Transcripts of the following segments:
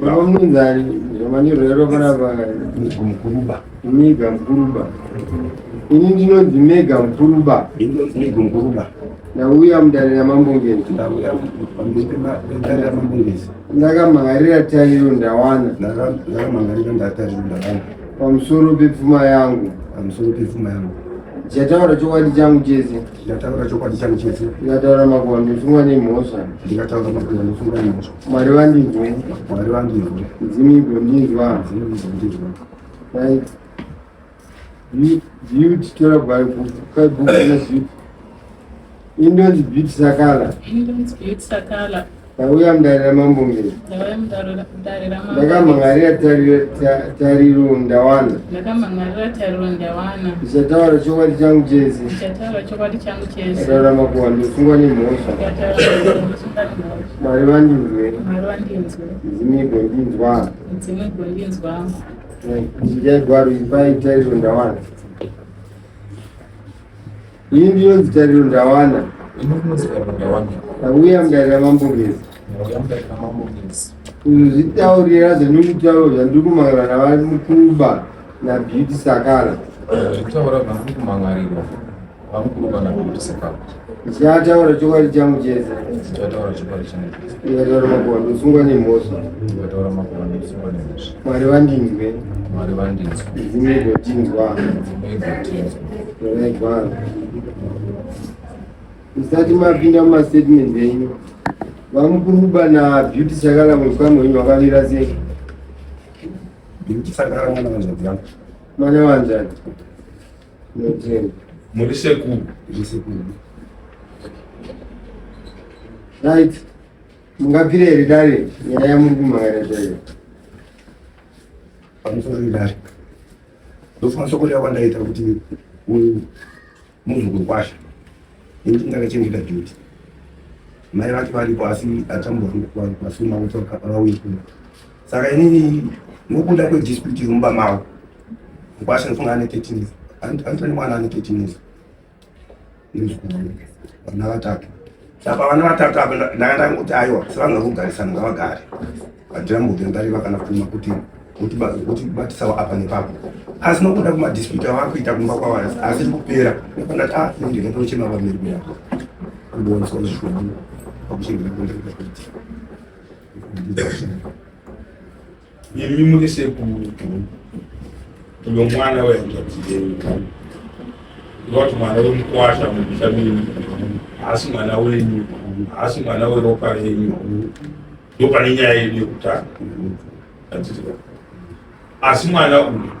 Mnzari jamani rero panapa Mega Mkuruba. Ini ndinonzi Mega Mkuruba. Ndauya mudare ramambongezi. Ndakamangarira tariro ndawana. Pamusoro pepfuma yangu. Ndichataura chokwadi changu chese. Ndikataura makuhwa ndosungwa nemhosva. Mwari vandinzwe. Mzimu igondinzwa. Right. Beauty tora bhuku rezviti. Indonzi Beauty Sakala. Ndauya mudare ramambongezi. Ndakamangarira tariro ndawana. Ndichataura chokwadi changu chese. Ndakataura makuhwa ndosungwa nemhosva. Mwari vandinzwe. Mzimu igondinzwa. Ndichaigwaro ipai tariro ndawana. Iyi ndinonzi tariro ndawana. Ndauya mudare ramambongezi. Kuzvitaurira zvandikutaura zvandiri kumangarira navari Mkuruba naBeauty Sakala. Ndichataura chokwadi changu chese. Ndikataura makuhwa ndosungwa nemhosva. Mwari vandinzwe. Mzimu igondinzwa. Musati mapinda mumastatement enyu, vaMkuruba naBeauty Sakala muzikamwe wenyu wakavira sei? Beauty Sakala Mwana wanzani. Notenda. muri sekuru. Right. Mungapire here dare nyaya yamuri kumangarira chaiyo. Pamusoro idare ndofunga soko ryawandaita kuti uyu muzukuru kwasha ini ndakachengeta Beauty. Mai vake varipo asi atambopasuma kuti vakauye kuno. Saka inini nokuda kwedispute mumba mavo kwasha ndofunga ane 13 years. Antoni mwana ane 13 years. Vana vatatu. Saka vana vatatu apa ndakatanga kuti aiwa sevangakugarisana ngavagare. Andambobvembari vakana pfuma kuti batisawo apa nepapo. Asi nokuda kumadispute avakuita kumba kwavari asi kupera nekandati ndingatochema pamberi peyapo kuboniswa zvishoma pakuchengeta kuenda kuti imi muri sekuru uyo mwana wenjatieni ngoti mwana wemukwasha mubishamini asi mwana wenyu asi mwana weropa renyu ndopane nyaya yedu yekutanga asi mwana uyu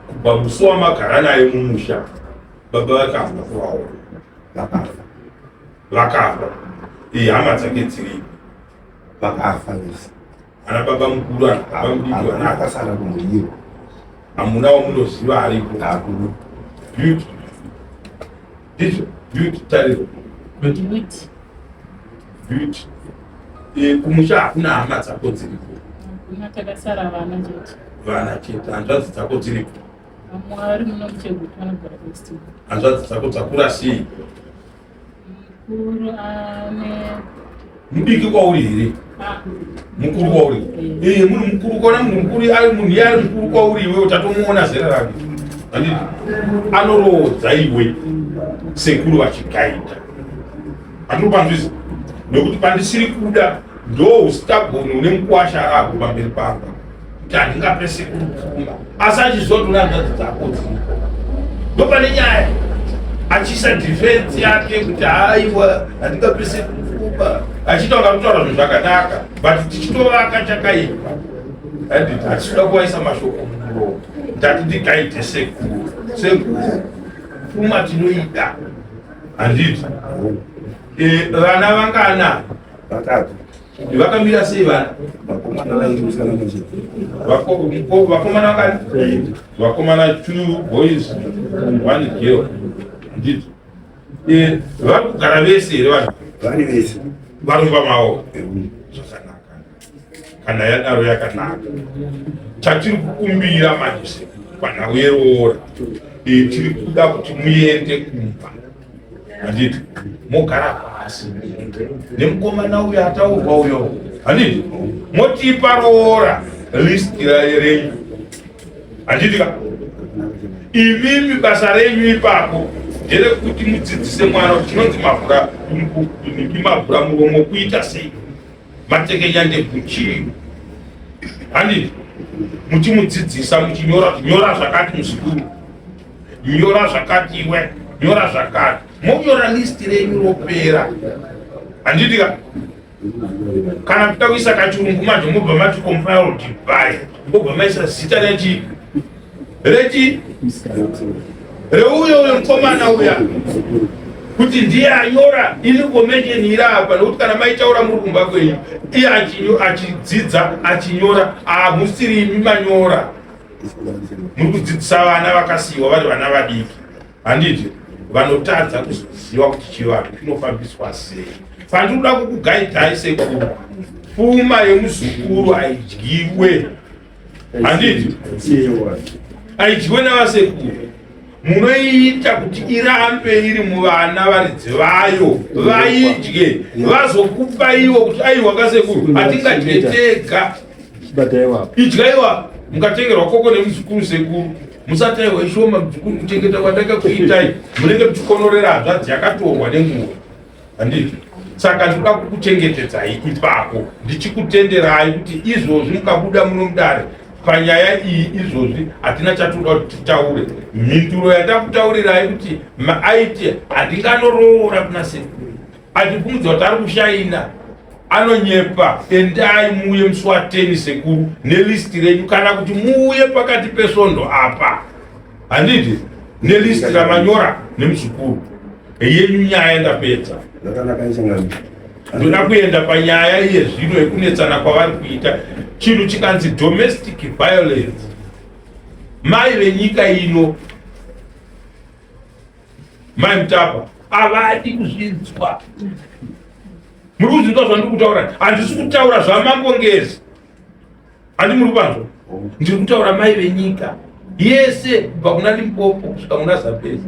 kubva musi wamagara naye mumusha baba vakafa kuvaona vakafa hama dzake dziripo vakafa ana baba mukuru baba mudiki akasara kumuriyo hamuna wamunoziva aripo akuru. Beauty ndizvo Beauty tariro Beauty kumusha hakuna hama dzako dziripo. Takasara vana chete. Vana chete hanzvadzi dzako dziripo. Mwari munomuchegutu vanogara West. Hanzvadzi dzako dzakura sei? Mukuru ane mudiki kwauri here? Mukuru kwauri? Muri mukuru kwauri munhu mukuru ari munhu yari mukuru kwauri iwe utatomuona zera rake. Handiti anoroodza iwe sekuru vachigaita. Handinopanzvisa nokuti pandisiri kuda ndo usitagoni une mukwasha ako pamberi pamba kuti handingape sekuru pfuma asi achizotora hanzvadzi dzako dziripo ndopane nyaya achisa defense yake kuti haiwa handingape sekuru pfuma achitaura kutaura zvinhu zvakanaka but tichitovaka chakaipa. Handiti hatichida kuvaisa mashoko mumuromo ndati ndikaite sekuru pfuma tinoida. Handiti vana vangana Vatatu. vakamira sei vana? Vakomana vakani? Vakomana 2 boys 1 girl. Handiti vari kugara vese here vanhu? Vari vese. Varumba mavo zvakanaka. Kana yadaro yakanaka. Chatiri kukumbira manje kana uyeroora tiri kuda kuti muende kumba. Handiti mogara pasi nemukomana uyo ataurwa uyo handiti motipa roora list renyu handitika imimi basa renyu ipapo nderekuti mudzidzise mwana kuti chinonzi mavhura muromo kuita sei, matekenya ndebhuchii, handiti muchimudzidzisa muchinyora zvakati muzvikuru, nyora zvakati iwe, nyora zvakati, monyora listi renyu ropera, handitika kana kuda kuisa kachirungu manje mobva mati compiled by mobva maisa zita rechi reuyo mukomana uya kuti ndiye anyora information iri apa, nekuti kana maitaura muri kumba kwenyu iye achidzidza achinyora hamusiri imi manyora, muri kudzidzisa vana vakasiyiwa vari vana vadiki, handiti vanotadza kuziva kuti chivanhu chinofambiswa sei. Pandinoda kukugaidhai sekuru, pfuma yemuzukuru haidyiwe, handiti haidyiwe navasekuru, munoiita kuti irambe iri muvana varidzi vayo, vaidye vazokupa iwo kuti aiwa kasekuru hatingadye tega, idyaiwa mukatengerwa koko nemuzukuru sekuru, musataiwa ishoma muzukuru kuchengeta kwandakakuitai, munenge muchikonorera hanzvadzi yakatorwa nenguva, handiti saka ndinoda kukuchengetedzai ipapo ndichikutenderai kuti izvozvi mukabuda munomudare panyaya iyi izvozvi hatina chatoda kuti titaure. Mhinduro yandakutaurirai kuti aite handinganoroora kuna sekuru, handibvunza kuti ari kushaina, anonyepa, endai muuye musi wa10 sekuru nelisti renyu, kana kuti muuye pakati pesvondo apa, handiti nelisti ramanyora nemuzukuru yenyu. Nyaya ndapedza, ndoda kuenda panyaya yezvino yekunetsana kwavari kuita chinhu chikanzi domestic violence. Mai venyika ino, mai Mutapa, havadi kuzvinzwa. Muri kuzvinzwa zvandiri kutaura, handisi kutaura zvamambongezi, handi muri panzwa, ndiri kutaura mai venyika yese kubva kuna Limpopo kusvika kuna Zambezi,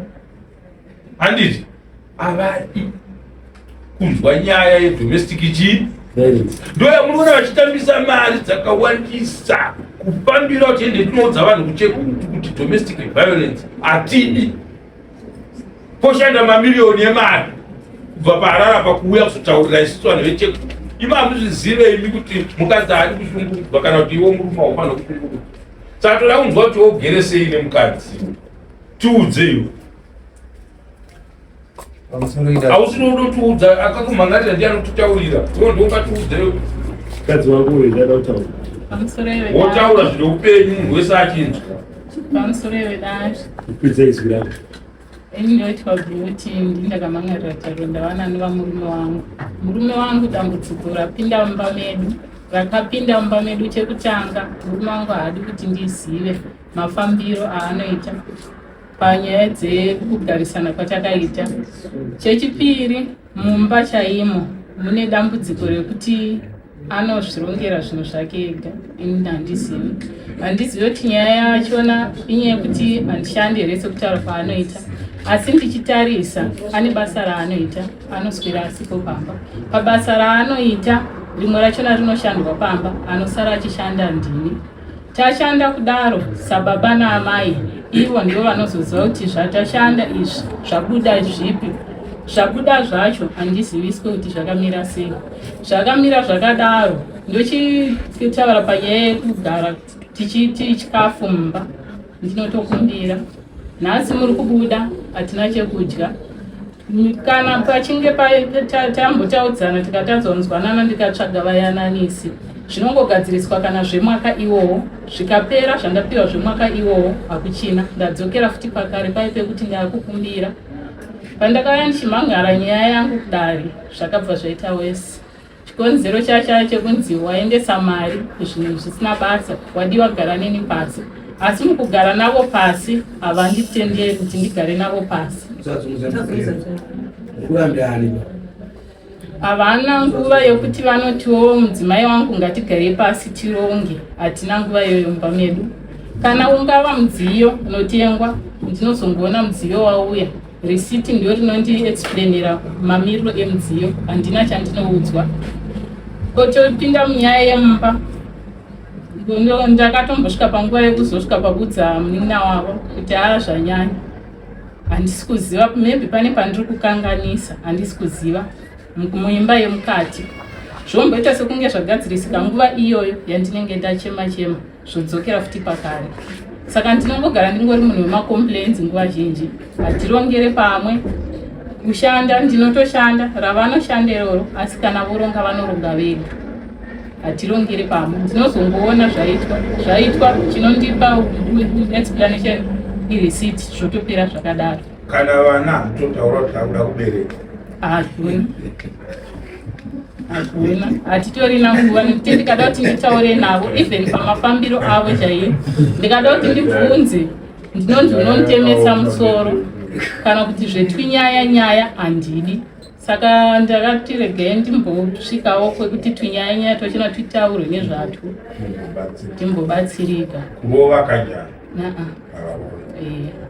handiti havadi kunzwa nyaya yedomestic violence. Ndoya munoona vachitambisa mari dzakawandisa kupambira kuti ende tinoudza vanhu kuti domestic violence hatidi, poshanda mamiliyoni emari kubva paharara pakuuya kuzotaurira isusu vanhu vecheku. Imi hamuzvizive imi kuti mukadzi haadi kushungurudzwa kana kuti iwo murume haufanira kushungurudzwa. Saka toda kunzwa kuti wogere sei nemukadzi, tiudze iwe. Hausiri unotiudza, akakumhangarira ndiye anotitaurira, iwo ndoungatiudze mukadzi wako ndada kutaura. Wotaura zvine upenyu munhu wese achinzwa. Pamusoro wedare Kupedza izwi rako. ini ndoitwa kuti ndindakamhangarira taro ndavana nevamurume wangu. Murume wangu dambudziko rapinda mumba medu, rakapinda mumba medu chekutanga, murume wangu haadi kuti ndizive mafambiro aanoita panyaya dzekugarisana kwatakaita. Chechipiri, mumba chaimo mune dambudziko rekuti anozvirongera zvinhu zvake ega. Ini handizivi, handizivi kuti nyaya yachona inyaya yekuti handishandi here sekutaura kwaanoita, asi ndichitarisa ane basa raanoita, anoswera asipo pamba. Pabasa raanoita rimwe rachona rinoshandwa pamba, anosara achishanda ndini. Tashanda kudaro sababa naamai ivo ndivo vanozoziva kuti zvatashanda izvi zvabuda zvipi. Zvabuda zvacho handiziviswe kuti zvakamira sei. Zvakamira zvakadaro ndochitaura panyaya yekugara tichiti chikafu mumba. Ndinotokumbira nhasi muri kubuda hatina chekudya, kana pachinge tambotaudzana tikatadzonzwanana ndikatsvaga vayananisi zvinongogadziriswa kana zvemwaka iwowo, zvikapera zvandapiwa zvemwaka iwowo hakuchina. Ndadzokera futi pakare paipe kuti ndakukumbira. Pandakauya ndichimhangara nyaya yangu kudare zvakabva zvaita wese. Chikonzero chacho chekunzi waendesa mari kuzvinhu zvisina basa, wadiwa gara neni pasi, asi mukugara navo pasi havanditenderi kuti ndigare navo pasi. Havana nguva yokuti vanotiwo mudzimai wangu ngatigare pasi tironge, hatina nguva iyoyo mumba medu. Kana ungava mudziyo unotengwa, ndinozongoona mudziyo wauya, risiti ndio rinondi explainira mamiriro emudziyo, handina chandinoudzwa. otopinda munyaya yemba ndakatombosvika panguva yekuzosvika pakudza munin'ina wavo kuti zvanyanya handisi kuziva, maybe pane pandiri kukanganisa, handisi kuziva muimba yemukati zvomboita sekunge zvagadzirisika nguva iyoyo yandinenge ndachema zvodzokera futi pakare. Saka ndinongogara ndingori munhu wemacomplaints nguva zhinji, hatirongere pamwe kushanda ndinotoshanda ravanoshanda iroro, asi kana voronga vanoronga vega, hatirongere pamwe. Ndinozongoona zvaitwa chinondipa explanation ireceipt zvotopera zvakadaro. Kana vana totaura kuti akuda kubereka hakuna, hatitorina nguva nekuti ndikada kuti nditaure navo even pamafambiro avo chaiyo, ndikada kuti ndibvunze ndinonditemesa musoro kana kuti zvetwinyaya handidi. Saka ndakati regai ndimbosvikawo kwekuti twinyaya tochina titaurwe nezvatwo timbobatsirika. Kurova kanjani?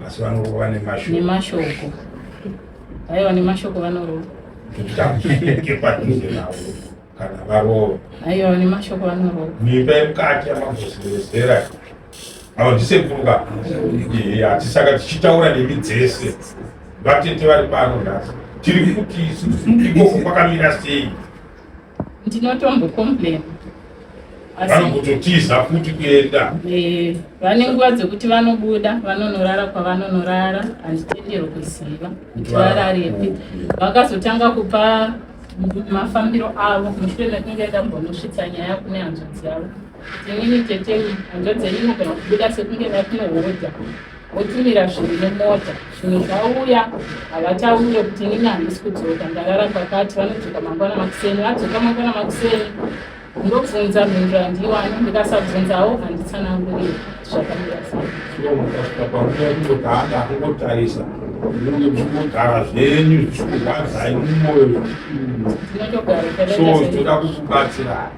Asi vanorova nemashoko. Aiwa, nemashoko vanorova. Kana varova. Aiwa, nemashoko vanorova. Mimba yemukati yamagozerezera havandisepuruka hatisaka tichitaura nemi dzese vatete vari pano nhasi tiri kuti ikoko kwakamira sei. Ndinotombocomplaina vanototiza futi kuenda. Vane nguva dzekuti vanobuda vanonorara kwavanonorara, handitenderwi kuziva kuti vararepi. Vakazotanga kupa mafambiro avo mushure mekunge ndambonosvitsa nyaya kune hanzvadzi yavo. Inini tete hanzvadzi yenyu kana kubuda sekunge vakunohodha votumira zvinhu nemota, zvinhu zvauya havachauye kuti inini handisi kudzoka ndarara kwakati. Vanodzoka mangwana makuseni, vadzoka mangwana makuseni ndobvunza mhinduro handiwani, ndikasabvunzawo handitsananguriri zvakamira sei. Mukasvika panguva kundogara kungotarisa munenge muchigara zvenyu zvichikurwadzai mumwoyo, so toda kukubatsira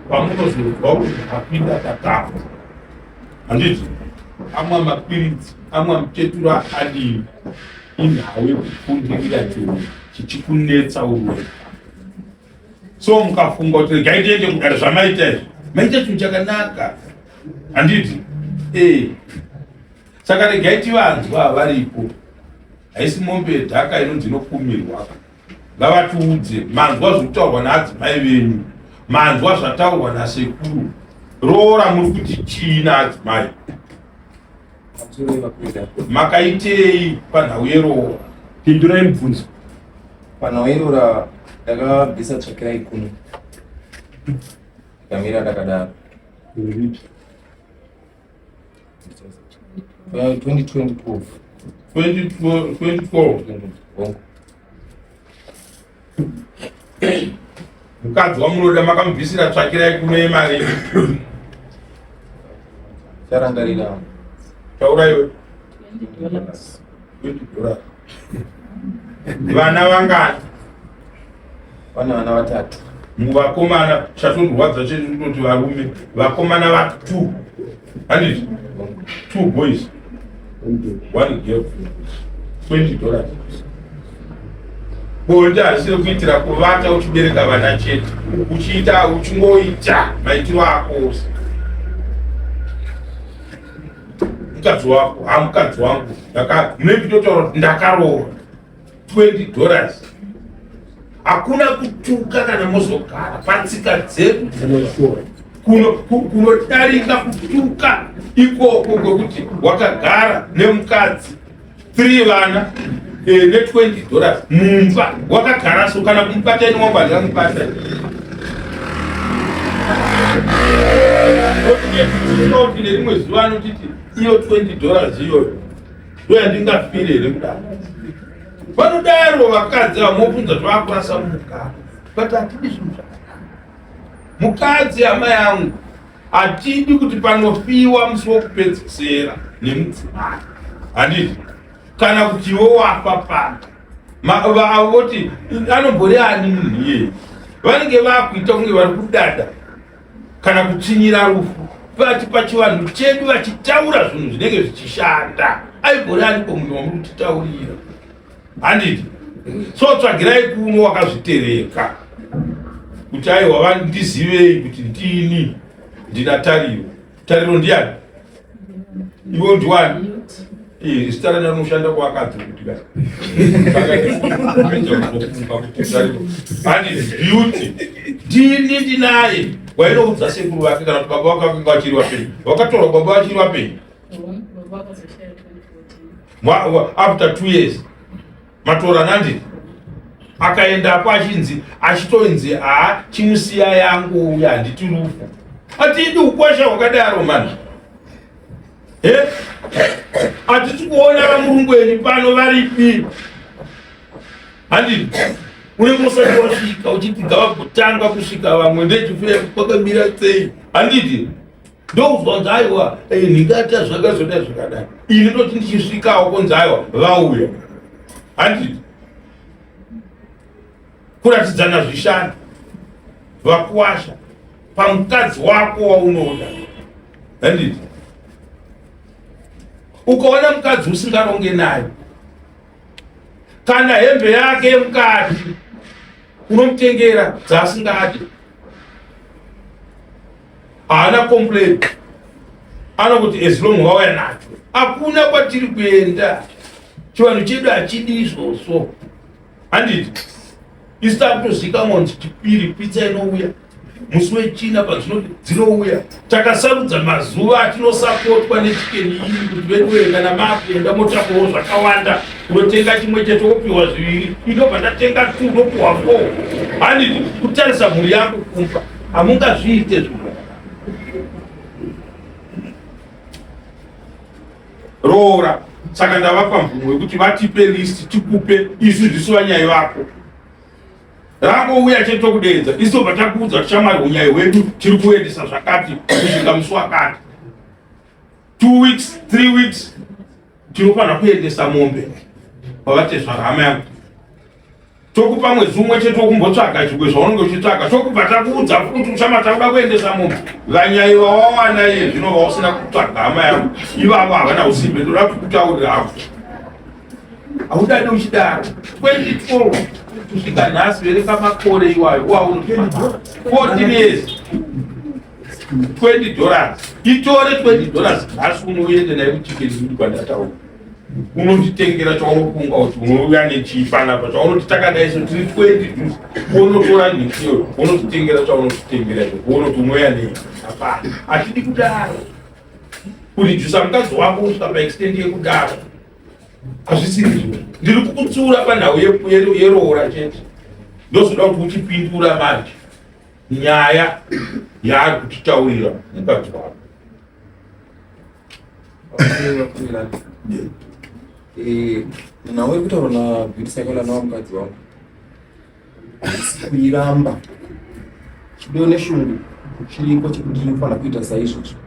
pamunozozwa kuti mukapinda tatapa. Handiti amwe mapiritsi amwe muchetura adini inhawe kufundirira chinhu chichikunetsa urwere. So mukafunga kuti regai tiende kudare zvamaita izvi, maita chinhu chakanaka. Handiti saka regai tivanzwa varipo, haisi mombe dhaka inonzi inokumirwa. Ngavatiudze manzwa zvokutaurwa naadzimai venyu, manzwa zvataurwa nasekuru, roora muri kuti chiina adzimai, makaitei panhau yeroora? Pindurai mubvunzo. Panhau yeroora ndakabvisa tsvakirai kuno ndikamira ndakadaro 2012. Mukadzi wamunoda makamubvisira tsvakirai kuno yemari charangarira tauraiwe $20. Vana vangani? Vana vatatu. Muvakomana chatondirwadza chedu kuti varume vakomana va 2. Handiti 2 boys 1 girl. $20. Bonde harisiri kuitira kuvata uchibereka vana chete, uchiita uchingoita maitiro ako ose. Mukadzi wako mukadzi wangu munenge totaura kuti ndakaroora $20. Hakuna kutuka kana mozogara patsika dzedu kunodarika kutuka ikoko kwekuti wakagara nemukadzi 3 vana ne$20 mumba wakagara so kana kumubata ine wangu handingamubata. Kuti nerimwe zuva anotiti iyo $20 iyoyo ndoyandingafire here kudaro. Vanodaro vakadzi vamobvunza tavakurasa mukadzi, but hatidi zvinhu zvakanaka. Mukadzi amai angu hatidi kuti panofiwa musi wokupedzisira nemudzimai. Handiti kana kuti iwe wafa pano voti anombori ani munhu iyeye, vanenge vakuita kunge vari kudada kana kutsinyira rufu vati pachivanhu chedu vachitaura zvinhu zvinenge zvichishanda. Aibhori anipo munhu wamuri kutitaurira. Handiti so tsvagirai kuno wakazvitereka kuti aiwa vandizivei kuti ndini ndina tariro ndiani iwo ndiwani zita rana rinoshanda kuvakadzi kuti beauty ndini ndinaye wainoudza sekuru vake kana kuti baba vake vakanga vachiri vapenyu vakatorwa baba vachiri vapenyu after 2 years matora nandini akaendapo achinzi achitoinzi chimusiya yangu uya handiti rufu atidi ukwasha hwakadaro mani hatiti kuona vamurungweni pano varipi handiti une musati wasvika uchiti gavagotanga kusvika vamwe ndechifea kwakamira sei handiti ndozvanzi aiwa ndingata zvakazoda zvakadai ini ndoti ndichisvikawo konzi aiwa vauya handiti kuratidzana zvishanu vakuwasha pamukadzi wako waunoda handiti ukaona mukadzi usingaronge naye kana hembe yake yemukati unomutengera dzaasingadi haana complain anokuti as long wauya nacho hakuna kwatiri kuenda chivanhu chedu hachidi izvozvo handiti isi takutozvikamwa kuti chipiri pitsa inouya musi wechina padzinouya takasarudza mazuva atinosapotwa nechikeni iyi kuti veduwe kana makuenda motakowo zvakawanda unotenga chimwe chete wopiwa 2 inobva ndatenga 2 unopiwa 4 handiti kutarisa mhuri yako kumba hamungazviite zvinhu roora saka ndavapa mvumo wekuti vatipe listi tikupe isu ndisu vanyai vako rangouya chetokudedza isobva takuudza kuti shamwari unyai hwedu tiri kuendesa zvakati kusvika musi wakati 2 weeks 3 weeks tinofanira kuendesa mombe pavatezva hama yangu tokupa mwedzi umwe chete wokumbotsvaga chigwe zvaunenge uchitsvaga tokubva takuudza kuti ushama takuda kuendesa mombe vanyai vawawana iye zvinova usina kutsvaga hama yangu ivavo havana usimbe ndoda kukutaurira havo haudade uchidaro 2012 kusvika nhasi vereka makore iwayo wauno 14 years $20 itore $20 nhasi unoende naye kuchikeni kwandataura unonditengera chaunofunga kuti unouya nechipanapa chaunoti takadaiso tiri 20 unotora nikiyo unotitengera chaunotitengera unoti unoya nei hapana hatidi kudaro kurijusa mukadzi wako kusvika paextendi yekudaro hazvisiri ndiri kukutsura panhau yeroora chete ndozoda kuti uchipindura manje nyaya yaari kutitaurira mukadzi wako nawe kutaura nabhuti saikola nawa mukadzi wangu kuiramba chido neshungu chiriko chekuti ndinofanira kuita saizvozvo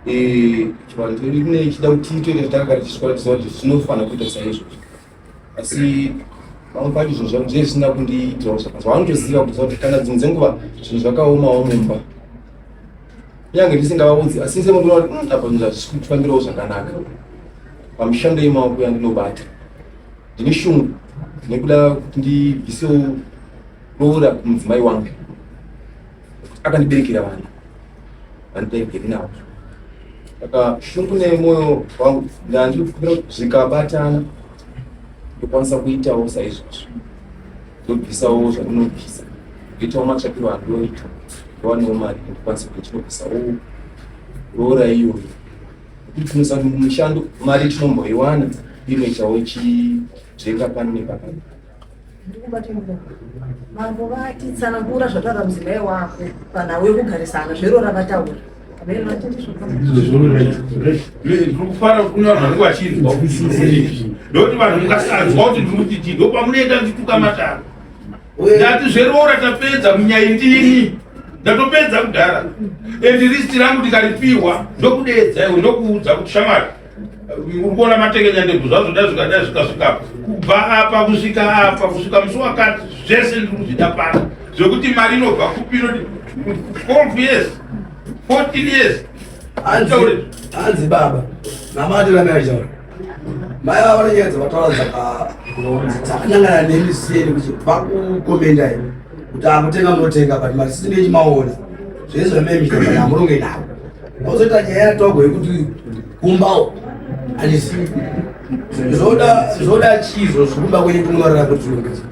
chivanhu chedu kune chida kuti tiite zvatakagara tichiswara tiziva kuti zvinofanira kuita saizvozvo asi vamwe pacho zvinhu zvangu zvee zvisina kundiitirawo zvakanaka vanondoziva kuti kana dzimwe dzenguva zvinhu zvakaomawo mumba kunyange ndisingavaudzi asi semundiona kuti apa zvinhu hazvisi kufambirawo zvakanaka pamishando yemaoko yandinobata ndine shungu ndinokuda kuti ndibvisewo roora kumudzimai wangu akandiberekera vana vandidaigeri navo saka shungu nemwoyo wangu ndandiri kufira kuti zvikabatana ndokwanisa kuitawo saizvozvo ndobvisawo zvandinobvisa kuitawo matsvakiro andoita ndowanewo mari ndokwanisa kuti chinobvisawo roora iyoyo kuti tinosa kuti mumushando mari tinomboiwana inoitawo chidzenga pano nepakati mambo vatitsanangura zvataura mudzimai wako panhau yekugarisana zverora vataura ndikufara kuna vanhu vachinzwa ndokuti vanhu mukasanzwa kuti ndikuti chii ndopamunoenda ndituka mataro ndati zveroora tapedza munyai ndini ndatopedza kudhara endi listi rangu ndikaripiwa ndokudedza iwe ndokuudza kuti shamari uri kuona matekenya ndebvu zvazoda zvikada zvikasvikapo kubva apa kusvika musi wakati zvese ndiri kuzvida pano zvekuti mari inobva kupino 12 years 14 years hanzi baba namati ramaichaura mai vava vanonyaya dzavataura dzakanyangana nemisiyeni kuti vakukomendai kuti akutenga munotenga but masisi ndechimaona zvezvo memita kana amuronge nawo ozoita nyaya yatogo yekuti kumbawo handisi zvoda chizvo zvikumba kwenye kunorara kuti zvirongedza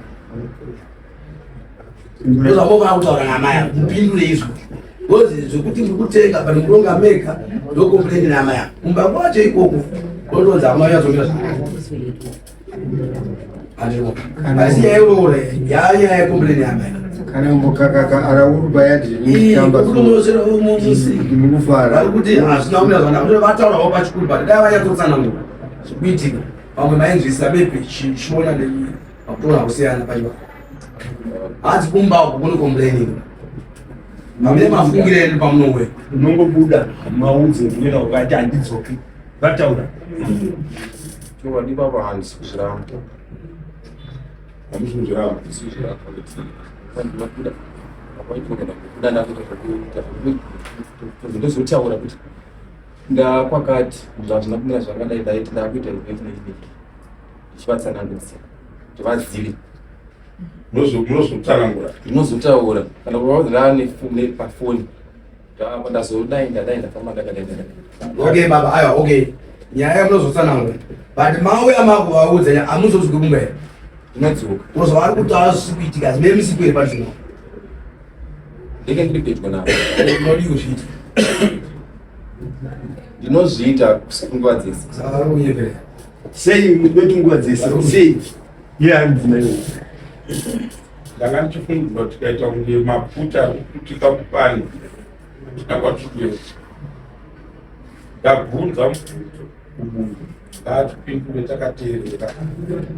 ndozvambofana kutaura namaya mupindure izvo because zvekuti ndikutenga but muronga mega ndokompleni namaya kumba kwacho ikoko otonzi amaya yazomira asi yairoora yanyaya yekompleni yamaya kana mukakaka araurba yadimufara arikuti hazvina kumira zvanaa vataurawo pachikuru but dai vanyatotsanangura zvikuitika vamwe mainzwisisa bepe chiona pakutora kusiyana paiva hanzi kumbawo kukone kompleni mamune mafungire eri pamunowe unongobuda maudze kunena ukati handidzoki vataura ndiva handisi kuzviramba handisi kuzviramba ndozotaura kuti ndakwakati zvazvina kumira zvakadai daiti ndakuita ichivatsanangurisa kuti vazive munozotsanangura ndinozotaura kana kuvauzirane pafoni ndazodai ndadai ndafamba ndakadai okay baba aiwa okay nyaya yamunozotsanangura but mauya makuvaudza amuzosvike kumbaira ndinodzoka because vari kutaura zvisi kuitika asi memisikweri pachino ndenge ndiri pedyo navo unodi kuzviita ndinozviita nguva dzese saka vari kunyepera sei mudoti nguva dzese sei yehandzinayo ndanga ndichifungidzwa tikaita kunge mafuta kutika mupani tinakwatibwera ndabvunza ubundu ngaatipindure takateerera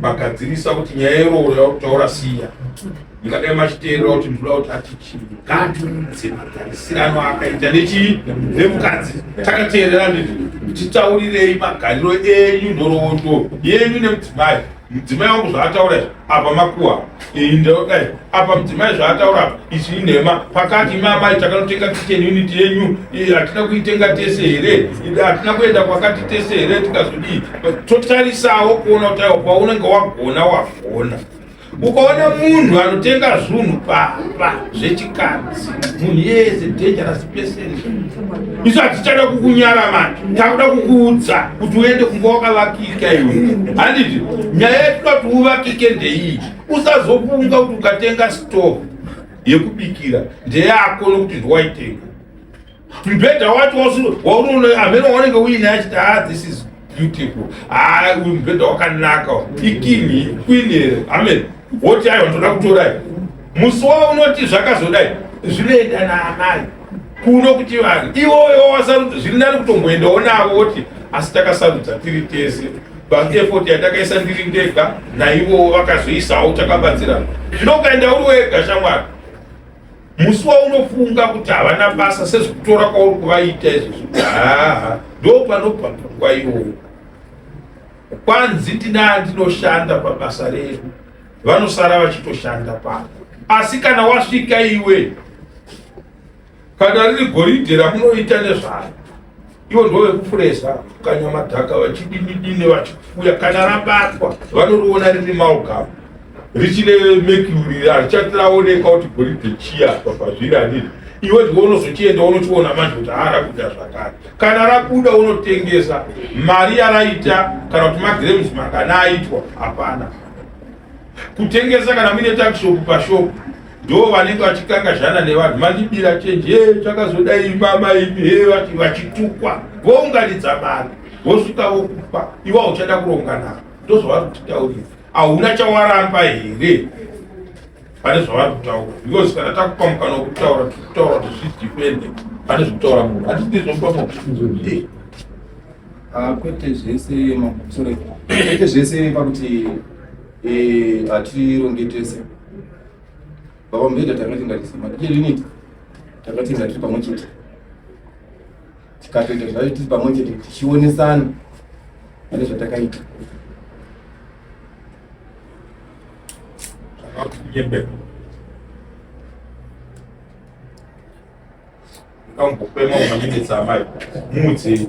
magadzirisa kuti nyaya yerooro yakutaura siya ndingadai machiteerera kuti ndinoda kuti atichii ngatiudze magarisirano akaita nechii nemukadzi takateerera titaurirei magariro enyu nhoroondo yenyu nemudzimai mudzimai wangu zvaataura apa makuwa ndodai apa mudzimai zvaataura izvi inhema pakati mamai takanotenga kitchen unit yenyu hatina kuitenga tese here hatina kuenda kwakati tese here tikazodii totarisawo kuona kuti aiwa paunenge wagona ukaona munhu anotenga zvinhu papa zvechikadzi munhu yese dangerous person isu hatichada kukunyara manje takuda kukuudza kuti uende kunga wakavakika iwe handiti nyaya yetuda kuti uvakike ndeiyi usazofunga kuti ukatenga stove yekubikira ndeyako nokuti ndiwaitenga mubhedha wacho waunoona amene waunenge uine achiti this is beautiful uyu mubhedha wakanaka ikini kwinhere amen woti aiwa ndoda kutorai musi wavo unoti zvakazodai zvinoenda naamai kuno kuti vanhu ivoyo wasarudza zviri nani kutomboendawo navo woti asi takasarudza tiri tese efoti yatakaisa ndiri ndega naivowo vakazoisawo takabatsirana zvino ukaenda uri wega shamwari musi waunofunga kuti havana basa sezvekutora kwauri kuvaita izvozvo ndopanobva pangwa ivoyo kwanzi ndinoshanda pabasa redu vanosara vachitoshanda pano asi kana wasvika iwe kana riri goridhe ramunoita nezvayo ivo ndovekufuresa kanyamadhaka vachidinidine vachifuya kana rabatwa vanoriona riri maugama richine mercury harichatiraoneka kuti goridhe chiyapa pazviri handiti iwe ndiwo unozochienda unochiona manje kuti harakuita zvakare kana rabuda unotengesa mari yaraita kana kuti magrams mangana aitwa hapana kutengesa kana muine takishopu pashopu ndo vanenge vachikangazhana nevanhu mandibira chenji chakazodai mamaimi vachitukwa vounganidza mari vosvika vokupa iwa uchada kuronga navo ndozvavari kutitaurira hauna chawaramba here pane zvavari kutaura because kana takupa mukana wokutaura tikutaura kuti zvidipende pane zvekutaura munhu hatitizvopa makusunzoi kwete zvese sorry kwete zvese pakuti hatirongetese baba mubhedha takatenga tisima tichiriniti takatenga tiri pamwe chete tikatoita zvayo tiri pamwe chete tichionesana pane zvatakaita kambopema unamenetsa amai mudzei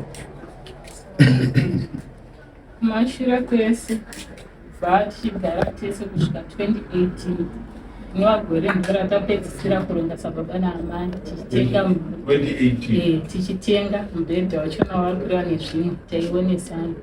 kumashira kwese bva tichigara tese kusvika 2018 nevagore ndora tapedzisira kuronga sababa naamai tichitenga mubhedha wachona vari kureva nezvinhu taionesana,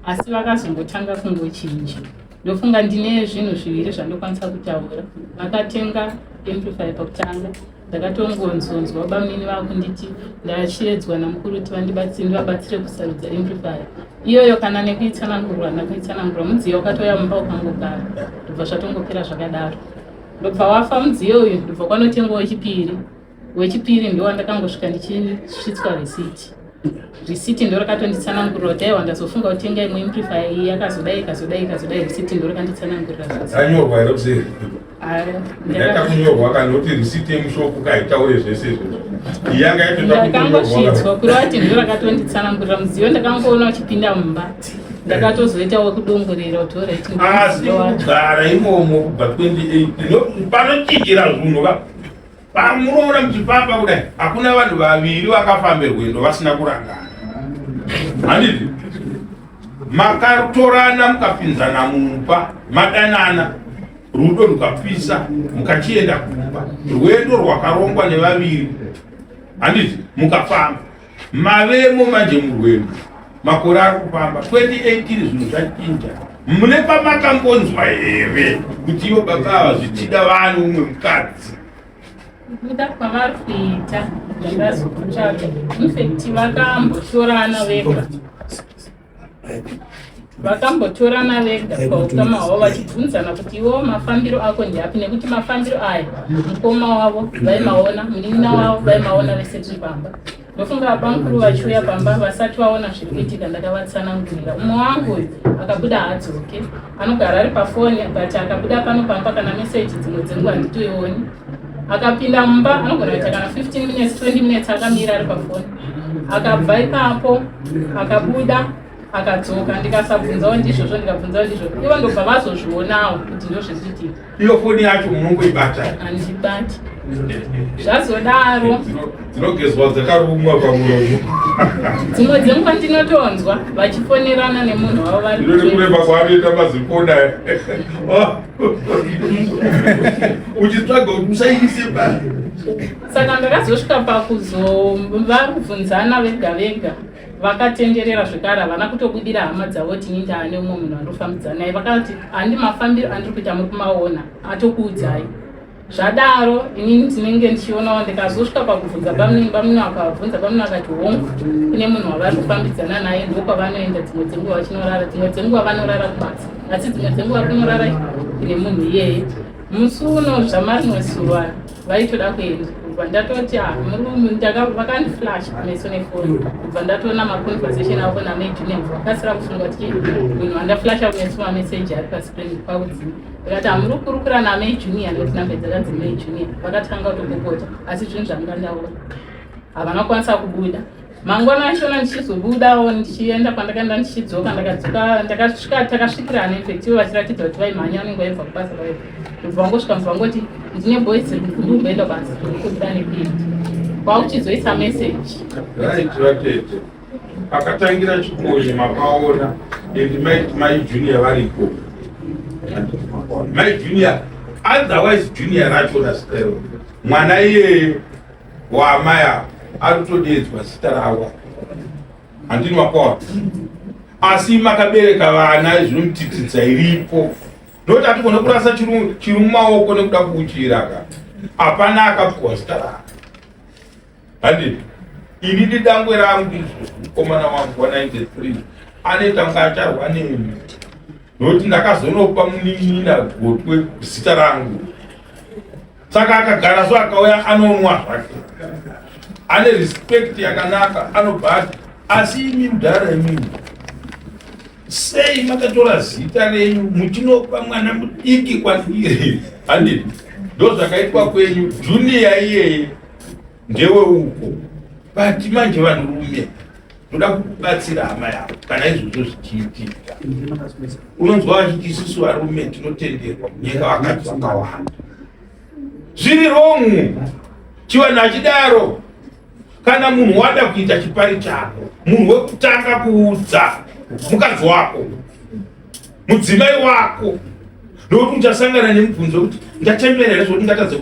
asi vakazongotanga kungochinja. Ndofunga ndine zvinhu zviviri zvandokwanisa kutaura. Vakatenga amplify pakutanga, ndakatongonzonzwa bamini vakunditi ndachiedzwa namukuru kuti ndivabatsire kusarudza amplify iyoyo, kana nekuitsanangurwa ndakuitsanangurwa. Mudziyo wakatoya mumba ukangogara, ndobva zvatongopera zvakadaro. Ndobva wafa mudziyo uyu, ndobva kwanotengwa wechipiri ndo wandakangosvika ndichisvitswa risiti ndo rakatonditsanangurira kuti aiwa ndazofunga kutenga imwe amplify iyi yakazodai risiti ndo rakanditsanangurira anyorwa here kuseri ndaita kunyorwa kana kuti risiti yemushoko kaitaure zvese izvozvo yanga ndakangosvitswa kureva kuti ndo rakatonditsanangurira mudziyo. Ndakangoona uchipinda mumba ndakatozoita wekudongorera kuti asi kugara imomo kubva 28 panochinjira zvinhu munoona muchifamba kudai hakuna vanhu vaviri vakafambe rwendo vasina kurangana. Handiti makatorana mukapinzana mumba madanana, rudo rukapisa mukachienda kumba, rwendo rwakarongwa nevaviri. Handiti mukafamba mavemo manje murwendo, makore ari kufamba 2018 zvinhu zvachinja. Mune pamakambonzwa here kuti ivo baba ava zvichida vanhu umwe mukadzi kuda kwavari kuita zvakazokutsvaga infekti vakambotorana vega paukama hwavo vachibvunzana kuti iwo mafambiro ako ndeapi, nekuti mafambiro aya mukoma wavo vaimaona, munin'ina wavo vaimaona vese tiri pamba. Ndofunga abamukuru vachiuya pamba vasati vaona zviri kuitika ndakavatsanangurira. Umwe wangu uyu akabuda hadzoke, anogara ari pafoni, but akabuda pano pamba kana meseji dzimwe dzenguva handitoioni. Akapinda mumba anogona kuita kana 15 minutes 20 minutes akamira ari pafoni, akabva ipapo akabuda akadzoka. Ndikasabvunzawo ndizvozvo ndikabvunzawo ndizvozvo, ivo ndobva vazozvionawo kuti ndozvekuitika. iyo foni yacho munongoibata? Handibati. Zvazodaro dzinogezwa dzakarumwa pamuromo. Dzimwe dzenguva ndinotonzwa vachifonerana nemunhu wavo vari kureba kwavanoita mazikona uchitsvaga kuti musaidise bani. Saka ndakazosvika pakuzovabvunzana vega vega, vakatenderera zvekare, havana kutobudira hama dzavo tini ndaane umwe munhu andofambidzana naye. Vakati handi mafambiro andiri kuita muri kumaona, atokuudzai. Zvadaro inini ndinenge ndichionawo, ndikazosvika pakubvunza bamuni akabvunza, bamuni akati hongu kune munhu wavari kufambidzana naye, ndokwavanoenda. Dzimwe dzenguva vachinorara, dzimwe dzenguva vanorara kubasa, asi dzimwe dzenguva kunorara kune munhu iyeye. Musi uno zvamarimwe zuva vaitoda kuenda, kubva ndatoti vakandiflash meso nefoni, kubva ndatoona maconversation avo namejunior, vakasira kufunga kuti munhu andaflasha kumeso mameseji ari pascreen paudzima. Vakati hamuri kukurukura namejunior nekuti nambe dzakanzi mejunior. Vakatanga kutopopota, asi zvinhu zvangandaona havana kukwanisa kubuda. Mangwana achona ndichizobudawo ndichienda kwandakaenda ndichidzoka, ndakasvika takasvikirana infect ivo vachiratidza kuti vaimhanya vanenge vaibva kubasa vaibva. Ndobva vangosvika muvangoti ndine boys ndikuenda basi ndikubuda nepindi kwakuchizoisa meseji ratete akatangira chikonye makaona and mai junior varipo. Mai junior otherwise junior racho rasitero mwana iye waamaya arikutodedzwa zita rawa handini wakawa, asi makabereka vana zvinomutitidza iripo. Ndokuti hatigone kurasa chiri mumaoko nekuda kuuchiraka, hapana akapuwa zita rake. Handiti inini dangwe rangu mukomana wangu wa93 anetanga acharwa nemi, nokuti ndakazonopa munin'ina gotwe zita rangu. Saka akagara so akauya anonwa zvake, ane respect yakanaka, anobva ati asi imi mudhara imini sei makatora zita renyu muchinopa mwana mudiki kwandiri? Handiti ndo zvakaitwa kwenyu. Junior iyeye ndewe uko, but manje vanhurume toda kubatsira hama yavo kana izvozvo zvichiitika. Unonzwa vachiti isusu varume tinotenderwa munyika vakati vakawanda. Zviri wrong chivanhu achidaro. Kana munhu wada kuita chipari chako, munhu wekutanga kuudza mukadzi wako, mudzimai wako, nokuti uchasangana nemubvunzo kuti ndachembera here zvokuti ngatadze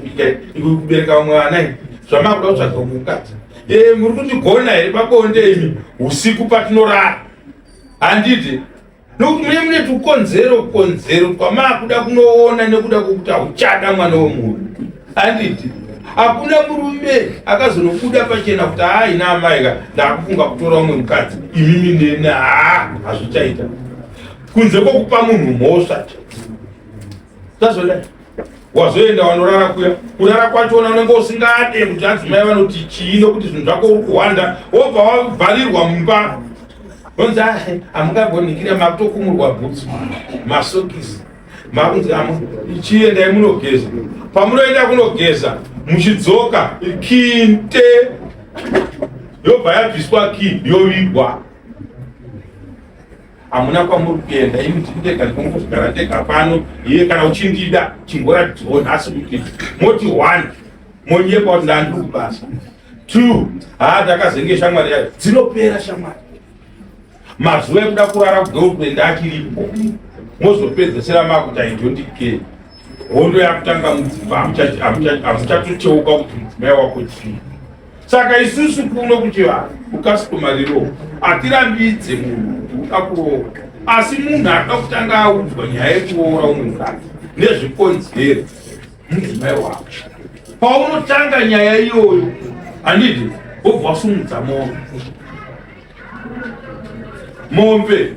kubereka mwana zvamakuda kutsvaga mukadzi muri kundigona here pabonde imi usiku patinorara handiti nokuti mune tukonzero twamakuda kunoona nekuda kwokuti hauchada mwana wemunhu handiti hakuna murume akazonobuda pachena kuti haina amaika ndakufunga kutora umwe mukadzi imimi nene hazvichaita kunze kwokupa munhu mhosva tazodai wazoenda wanorara kuya kurara kwachona unenge usingade kuti adzimai vanoti chii nokuti zvinhu zvako uri kuhwanda wobva wavharirwa mumba onzi hamungagonikira makutokumurwa bhutsu masokisi makunzi chiendai munogeza pamunoenda kunogeza muchidzoka kinte yobva yabviswa ki yovigwa hamuna kwamuri kuenda imi tindega ndikongozvigara ndega pano iye kana uchindida chingoratidzwawo nhasi kuti moti 1 monyekwa kuti ndandiri kubasa 2 ndakazenge shamwari yayo dzinopera shamwari mazuva ekuda kurara kugirlfriend achiripo mozopedzesera makuti aidondike hondo yakutanga mudzimba hamuchatoteuka kuti mudzimai wako chii saka isusu kuno kuchivanhu ukasitomariro hatirambidze munhu kuti uda kuroora asi munhu anoda kutanga audzwa nyaya yekuroora umwe mukadzi nezvikonzero mudzimai wako paunotanga nyaya iyoyo handiti wobva wasumudza mombe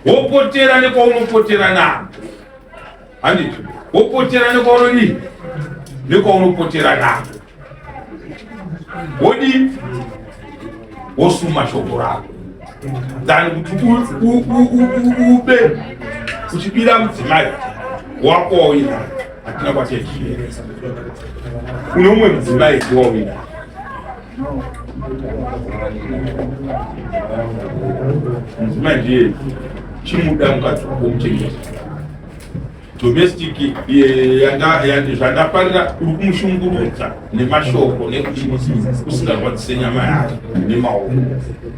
wopotera nekwaunopotera navo handiti wopotera nekwaunodii nekwaunopotera navo wodi wosuma shoko rako dhani kuti ube uchibira mudzimai wako wawina hatina kwatechieresa unomwe mudzimai wawina mudzimai ndiye chimuda mukadzi womuchengeta domestic zvandafarira uri kumushungurudza nemashoko usingarwadzise nyama yake nemaoko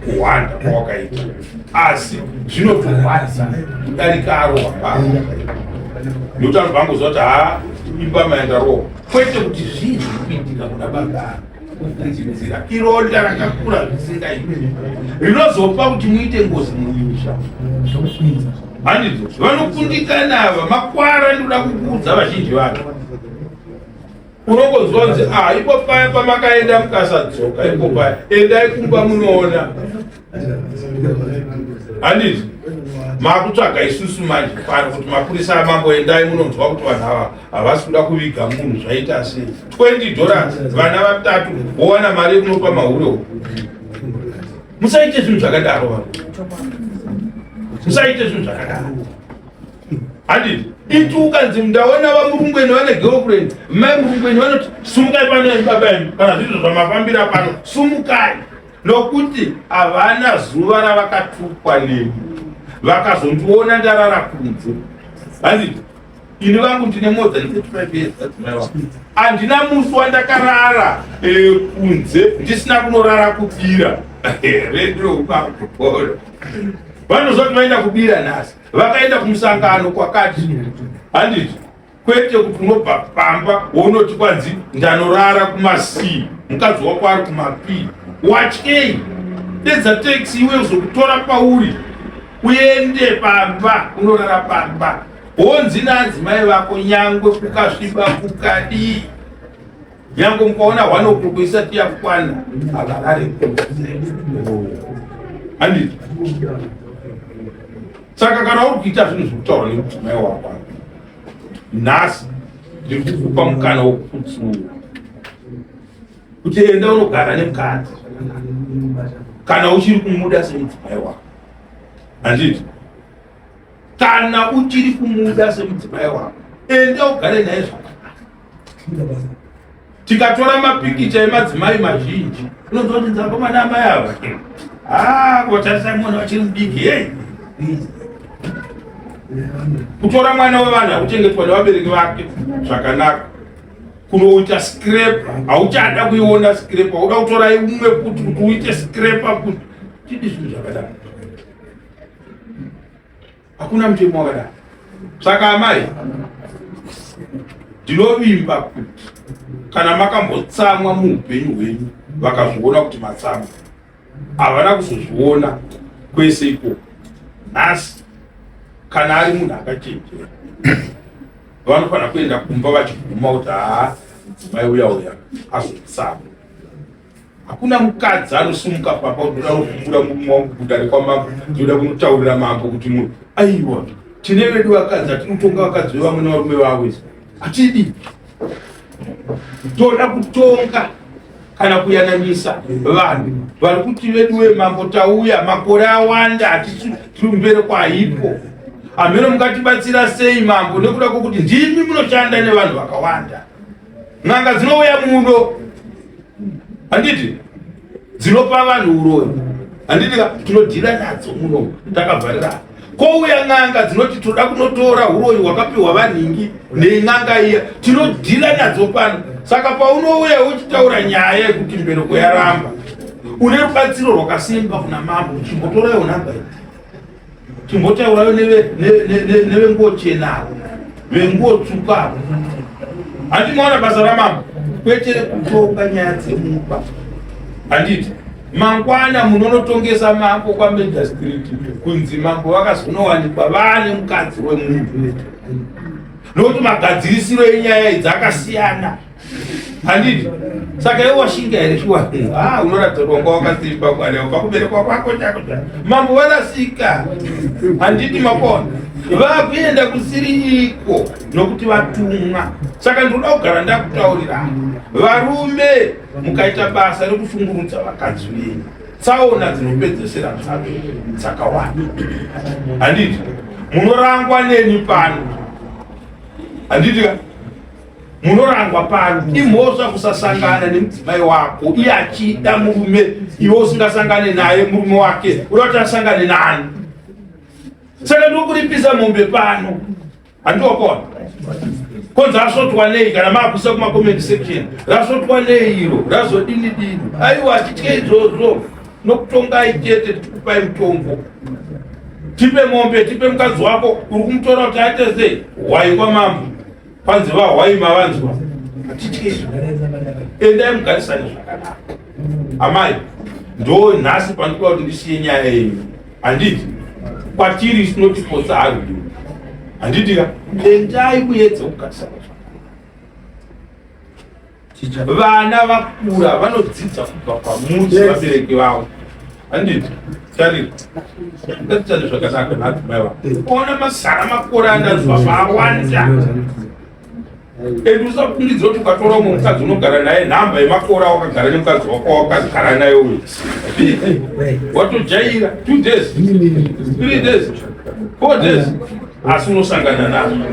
kuhwanda kwawakaita asi zvinotorwadza kudarika arohwa pavo nokuti anobvangozva kuti imba maendarohwa kwete kuti zvinhu zvikuitika kuna baba kudzidzira ironda rakakura zvisingaiti rinozopa kuti muite ngozi mumusha handiti vanokundikana ava makwara ndinoda kukuudza vazhinji vacho unongozonzi ipo paya pamakaenda mukasadzoka ipo paya endai kumba munoona handiti makutsvaga isusu manje pano kuti mapurisa amamboendai munonzwa kuti vanhu ava havasi kuda kuviga munhu zvaita sei $20 vana vatatu wowana mari yekunopa mahure musaite zvinhu zvakadaro vanhu musaite zvinhu zvakadaro handiti iti ukanzi ndaona vamurungweni vane girlfriend mai murungweni vanoti sumukai pano baba imi kana zvinhu zvamafambira pano sumukai nokuti havana zuva ravakatukwa nemi vakazondiona ndarara kunze handiti ini vangu ndine more than 35 years handina musi wandakarara kunze ndisina kunorara kubira redio vanozoti vaenda kubira nhasi vakaenda kumusangano kwakati handiti kwete kuti unobva pamba wounoti kwanzi ndanorara kumasi mukadzi wako ari kumapi watyei dedza taxi iwe uzokutora pauri uende pamba unorara pamba honzi naadzimai vako nyangwe kukasviba kukadii nyangwe mukaona 1 o'clock isati yakwana avarare handiti saka kana uri kuita zvinhu zvekutaura nemudzimai wako nhasi ndiri kukupa mukana wokuputsuura kuti enda unogara nemukadzi kana uchiri kumuda semudzimai wako handiti kana uchiri kumuda semudzimai wako enda ugare naye zvakanaka tikatora mapikicha emadzimai mazhinji unonzwa kuti nzakomana amai ava kotarisa mwana wachiri mudiki yei kutora mwana wevanhu akuchengetwa nevabereki vake zvakanaka kunoita scrape hauchada kuiona scrape hauda kutora umwe kuti uite scrape kuti tidi zvinhu zvakadaro hakuna mutemo wakadaro Saka amai ndinovimba kuti kana makambotsamwa muupenyu hwenyu vakazviona kuti matsamwa havana kuzozviona kwese ikoko. Nhasi kana ari munhu akachenjera vanofanira kuenda kumba vachiguma kuti mudzimai uya azotsamwa. Hakuna mukadzi anosumuka papa kuti unoda kufumbura murume wangu kudare kwamambo ndinoda kunotaurira mambo kuti munhu aiwa tine vedu vakadzi atinotonga vakadzi vevamwe navarume vavo hatidi. Toda kutonga kana kuyananisa vanhu vari kuti vedu vemambo tauya makore awanda hatisi tiri mbere kwaipo. Hameno mukatibatsira sei mambo nekuda kwokuti ndimi munoshanda nevanhu vakawanda. N'anga dzinouya muno handiti dzinopa vanhu uroyi handiti tinodhira nadzo muno takavharira. Kouya n'anga dzinoti toda kunotora uroyi hwakapiwa vanhingi nen'anga iya tinodhira nadzo pano. Saka paunouya uchitaura nyaya yekuti mbereko yaramba une rubatsiro rwakasimba kuna mambo chimbotorayo n'anga iyi chimbotaurayo nevenguo chenavo venguo tsukavo. Handimoona basa ramambo kwechere kutonga nyaya dzemumba handiti. Mangwana munonotongesa mambo kwaMedha Street kunzi mambo vakazonowanikwa vane mukadzi wemunhu nokuti magadzirisiro enyaya idzi akasiyana handiti. Saka iwe washinga here shuwa unoratidza kuti wanga wakasimba kwanewo pakuberekwa kwako chako mambo varasika handiti. Makona vakuenda kusiri iko nokuti vatumwa. Saka ndinoda kugara ndakutaurira varume mukaita basa rekushungurudza vakadzi venyu tsaona dzinopedzesera zvadzo dzakawanda handiti. Munorangwa neni pano handiti munorangwa pano. Imhosva kusasangana nemudzimai wako iye achida murume iwe usingasangane naye murume wake uda kuti asangane nani. Saka ndokuripisa mombe pano handokona konzi asotwa nei kana makuisa kumacomment section rasotwa nei iro razodini dini. Aiwa hatitye izvozvo nokutongai chete tikupai mutombo. Tipe mombe tipe mukadzi wako uri kumutora kuti aite sei hwaingwa mambo panzi vahwai mavanzwa hatitye. Endai mugarisane zvakanaka amai. Ndo nhasi pandikuda kuti ndisiye nyaya yenyu handiti. Kwatiri sinotipotsa ari handiti. Endai muedze kugarisana zvakanaka. Vana vakura vanodzidza kubva pamuti vabereki vavo handiti. Tarira ngatitane zvakanaka naadzimai vavo ona mazara makore andanzwa vaawanda. Usafungidzira kuti ukatora umwe mukadzi unogara naye nhamba yemakore wakagara nemukadzi wako wakagara naye uyu watojaira 2 days 3 days 4 days asi unosangana nazvo.